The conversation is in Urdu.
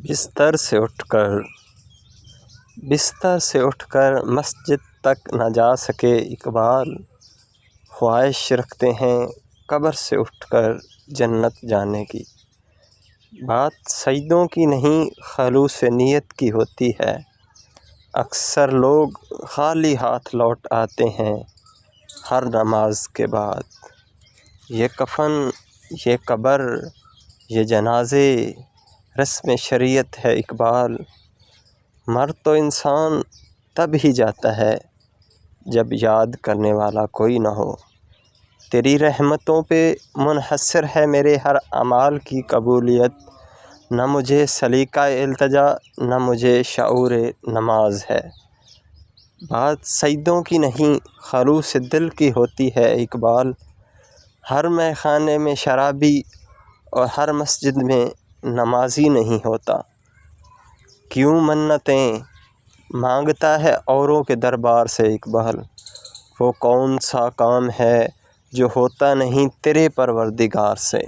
بستر سے اٹھ کر مسجد تک نہ جا سکے اقبال، خواہش رکھتے ہیں قبر سے اٹھ کر جنت جانے کی۔ بات سجدوں کی نہیں خلوص نیت کی ہوتی ہے، اکثر لوگ خالی ہاتھ لوٹ آتے ہیں ہر نماز کے بعد۔ یہ کفن، یہ قبر، یہ جنازے رسم شریعت ہے اقبال، مر تو انسان تب ہی جاتا ہے جب یاد کرنے والا کوئی نہ ہو۔ تیری رحمتوں پہ منحصر ہے میرے ہر اعمال کی قبولیت، نہ مجھے سلیقہ التجا نہ مجھے شعور نماز ہے۔ بات سجدوں کی نہیں خلوص دل کی ہوتی ہے اقبال، ہر مے خانے میں شرابی اور ہر مسجد میں نمازی نہیں ہوتا۔ کیوں منتیں مانگتا ہے اوروں کے دربار سے اقبال، وہ کون سا کام ہے جو ہوتا نہیں تیرے پروردگار سے۔